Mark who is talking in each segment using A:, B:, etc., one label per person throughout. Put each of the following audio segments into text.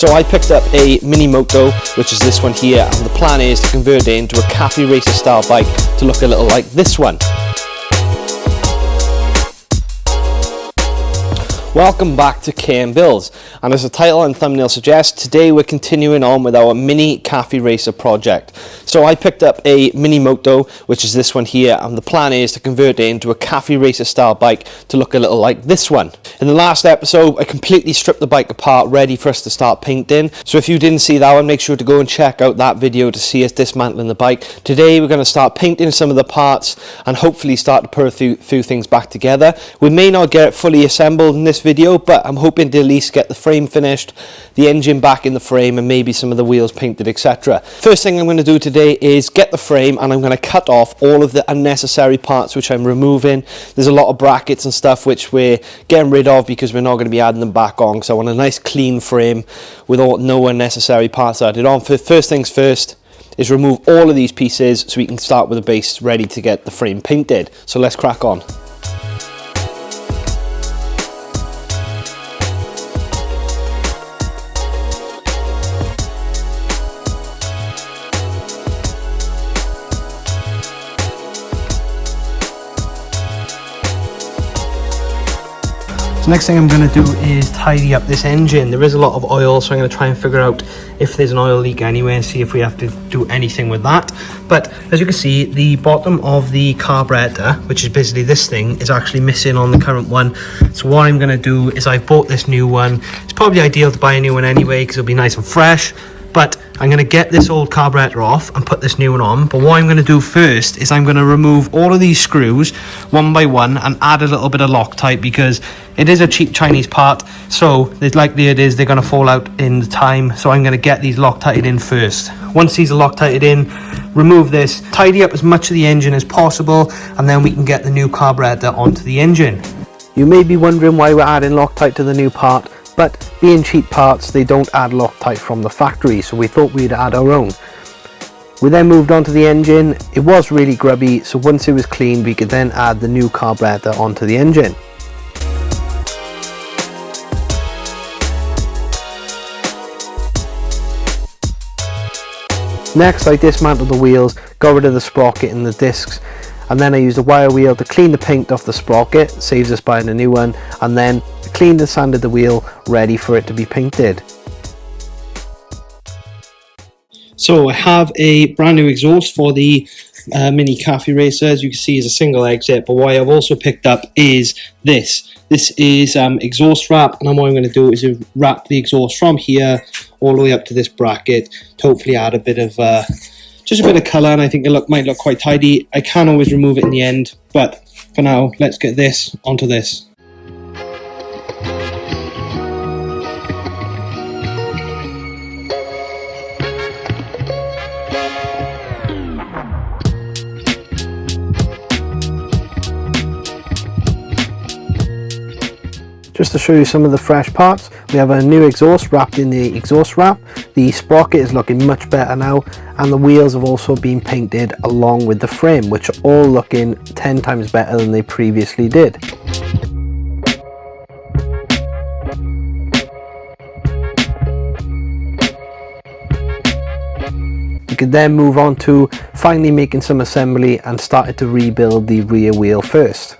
A: So I picked up a Mini Moto, which is this one here, and the plan is to convert it into a cafe racer style bike to look a little like this one. Welcome back to KM Builds, and as the title and thumbnail suggests, today we're continuing on with our mini cafe racer project. So I picked up a Mini Moto, which is this one here, and the plan is to convert it into a cafe racer style bike to look a little like this one. In the last episode, I completely stripped the bike apart, ready for us to start painting. So if you didn't see that one, make sure to go and check out that video to see us dismantling the bike. Today we're going to start painting some of the parts and hopefully start to put a few things back together. We may not get it fully assembled in this video, but I'm hoping to at least get the frame finished, the engine back in the frame, and maybe some of the wheels painted, etc. First thing I'm going to do today is get the frame, and I'm going to cut off all of the unnecessary parts which I'm removing. There's a lot of brackets and stuff which we're getting rid of because we're not going to be adding them back on, so I want a nice clean frame with no unnecessary parts added on. First things first is remove all of these pieces so we can start with the base ready to get the frame painted. So let's crack on. Next thing I'm going to do is tidy up this engine. There is a lot of oil, so I'm going to try and figure out if there's an oil leak anywhere and see if we have to do anything with that. But as you can see, the bottom of the carburetor, which is basically this thing, is actually missing on the current one. So what I'm going to do is I bought this new one. It's probably ideal to buy a new one anyway because it'll be nice and fresh. But I'm going to get this old carburetor off and put this new one on. But what I'm going to do first is I'm going to remove all of these screws one by one and add a little bit of Loctite because it is a cheap Chinese part. So the likelihood is they're going to fall out in the time. So I'm going to get these Loctited in first. Once these are Loctited in, remove this, tidy up as much of the engine as possible, and then we can get the new carburetor onto the engine. You may be wondering why we're adding Loctite to the new part. But being cheap parts, they don't add Loctite from the factory, so we thought we'd add our own. We then moved on to the engine. It was really grubby, so once it was clean, we could then add the new carburetor onto the engine. Next, I dismantled the wheels, got rid of the sprocket and the discs, and then I used a wire wheel to clean the paint off the sprocket, saves us buying a new one, and then cleaned and sanded the wheel, ready for it to be painted. So I have a brand new exhaust for the Mini Cafe Racer. As you can see, is a single exit, but what I've also picked up is this. This is exhaust wrap, and what I'm going to do is wrap the exhaust from here all the way up to this bracket to hopefully add a bit of just a bit of colour, and I think it might look quite tidy. I can always remove it in the end, but for now, let's get this onto this. Just to show you some of the fresh parts, we have a new exhaust wrapped in the exhaust wrap. The sprocket is looking much better now, and the wheels have also been painted along with the frame, which are all looking 10 times better than they previously did. We could then move on to finally making some assembly and started to rebuild the rear wheel first.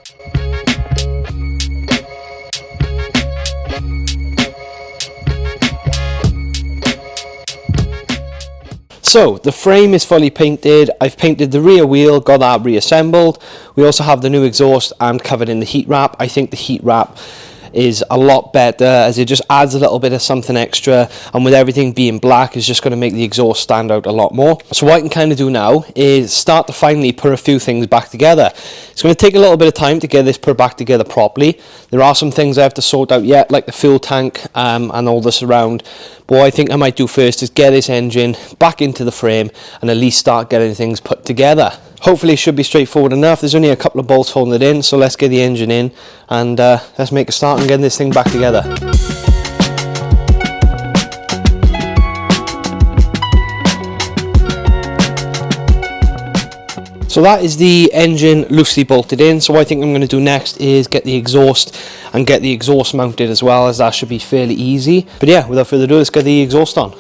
A: So the frame is fully painted. I've painted the rear wheel, got that reassembled. We also have the new exhaust and covered in the heat wrap. I think the heat wrap is a lot better as it just adds a little bit of something extra, and with everything being black is just going to make the exhaust stand out a lot more. So what I can kind of do now is start to finally put a few things back together. It's going to take a little bit of time to get this put back together properly. There are some things I have to sort out yet, like the fuel tank and all the surround. But what I think I might do first is get this engine back into the frame and at least start getting things put together. Hopefully it should be straightforward enough. There's only a couple of bolts holding it in, so let's get the engine in and let's make a start and get this thing back together. So So that is the engine loosely bolted in. So what I think I'm going to do next is get the exhaust and get the exhaust mounted as well, as that should be fairly easy. But yeah, without further ado, let's get the exhaust on.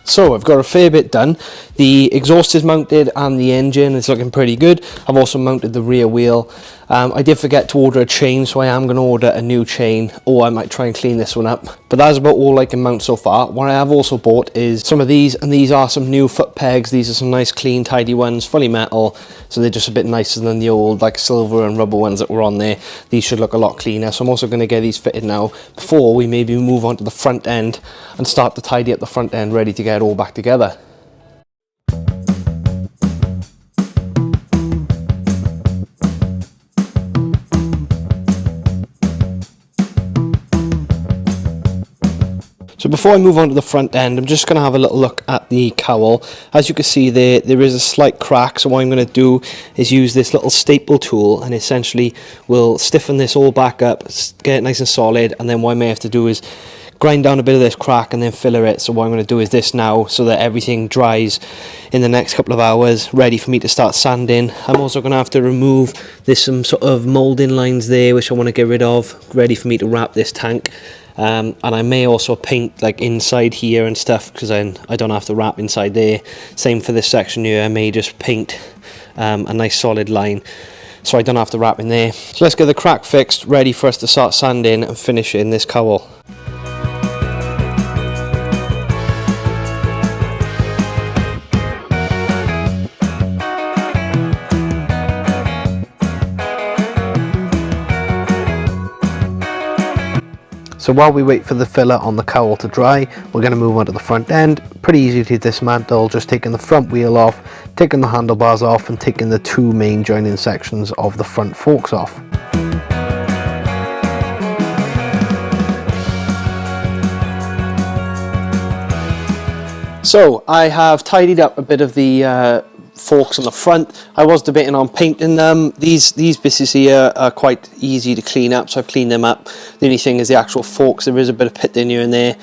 A: So I've got a fair bit done. The exhaust is mounted and the engine is looking pretty good. I've also mounted the rear wheel. I did forget to order a chain, so I am going to order a new chain, or I might try and clean this one up. But that's about all I can mount so far. What I have also bought is some of these, and these are some new foot pegs. These are some nice clean tidy ones, fully metal, so they're just a bit nicer than the old like silver and rubber ones that were on there. These should look a lot cleaner, so I'm also going to get these fitted now before we maybe move on to the front end and start to tidy up the front end, ready to get it all back together. So before I move on to the front end, I'm just going to have a little look at the cowl. As you can see there is a slight crack, so what I'm going to do is use this little staple tool and essentially will stiffen this all back up, get it nice and solid, and then what I may have to do is grind down a bit of this crack and then filler it. So what I'm going to do is this now, so that everything dries in the next couple of hours, ready for me to start sanding. I'm also going to have to remove, there's some sort of moulding lines there which I want to get rid of, ready for me to wrap this tank. And I may also paint like inside here and stuff, because I don't have to wrap inside there. Same for this section here, I may just paint a nice solid line so I don't have to wrap in there. So let's get the crack fixed, ready for us to start sanding and finishing this cowl. So while we wait for the filler on the cowl to dry, we're going to move on to the front end. Pretty easy to dismantle, just taking the front wheel off, taking the handlebars off, and taking the two main joining sections of the front forks off. So I have tidied up a bit of the forks on the front. I was debating on painting them. These pieces here are quite easy to clean up, so I've cleaned them up. The only thing is the actual forks. There is a bit of pitting here and there.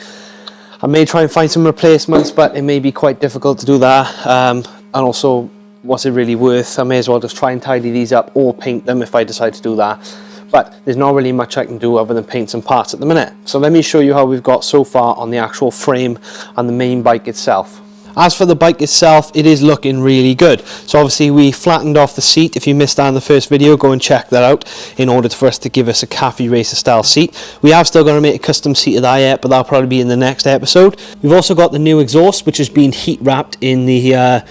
A: I may try and find some replacements, but it may be quite difficult to do that. And also, what's it really worth? I may as well just try and tidy these up or paint them if I decide to do that. But there's not really much I can do other than paint some parts at the minute. So let me show you how we've got so far on the actual frame and the main bike itself. As for the bike itself, it is looking really good. So obviously we flattened off the seat. If you missed that in the first video, go and check that out in order for us to give us a cafe racer style seat. We have still got to make a custom seat of that yet, but that'll probably be in the next episode. We've also got the new exhaust, which has been heat wrapped in the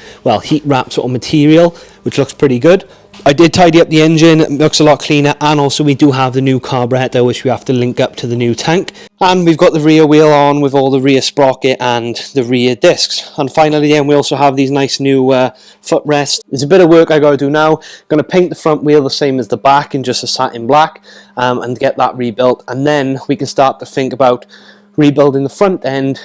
A: heat wrapped sort of material, which looks pretty good. I did tidy up the engine, it looks a lot cleaner, and also we do have the new carburetor which we have to link up to the new tank. And we've got the rear wheel on with all the rear sprocket and the rear discs. And finally then we also have these nice new footrests. There's a bit of work I got to do now. I'm going to paint the front wheel the same as the back in just a satin black and get that rebuilt, and then we can start to think about rebuilding the front end,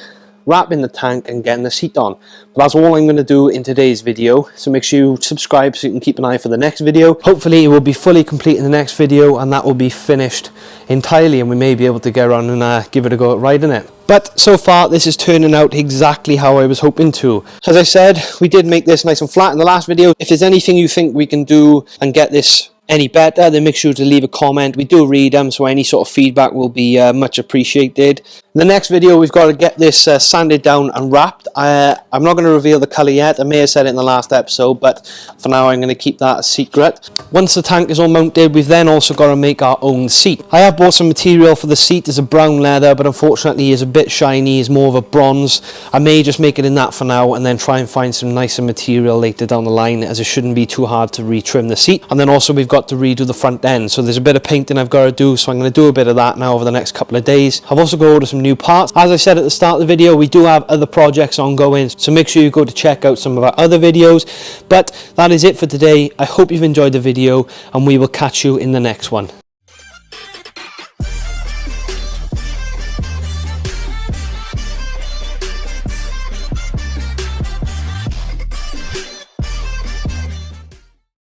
A: wrapping the tank and getting the seat on. But that's all I'm going to do in today's video, so make sure you subscribe so you can keep an eye for the next video. Hopefully it will be fully complete in the next video and that will be finished entirely, and we may be able to get around and give it a go at riding it. But so far this is turning out exactly how I was hoping to. As I said, we did make this nice and flat in the last video. If there's anything you think we can do and get this any better, then make sure to leave a comment. We do read them, so any sort of feedback will be much appreciated. In the next video we've got to get this sanded down and wrapped. I'm not going to reveal the colour yet. I may have said it in the last episode, but for now I'm going to keep that a secret. Once the tank is all mounted, we've then also got to make our own seat. I have bought some material for the seat. It's a brown leather, but unfortunately it's a bit shiny. It's more of a bronze. I may just make it in that for now and then try and find some nicer material later down the line, as it shouldn't be too hard to retrim the seat. And then also we've got to redo the front end, so there's a bit of painting I've got to do, so I'm going to do a bit of that now over the next couple of days. I've also got to order some new parts. As I said at the start of the video, we do have other projects ongoing, so make sure you go to check out some of our other videos. But that is it for today. I hope you've enjoyed the video and we will catch you in the next one.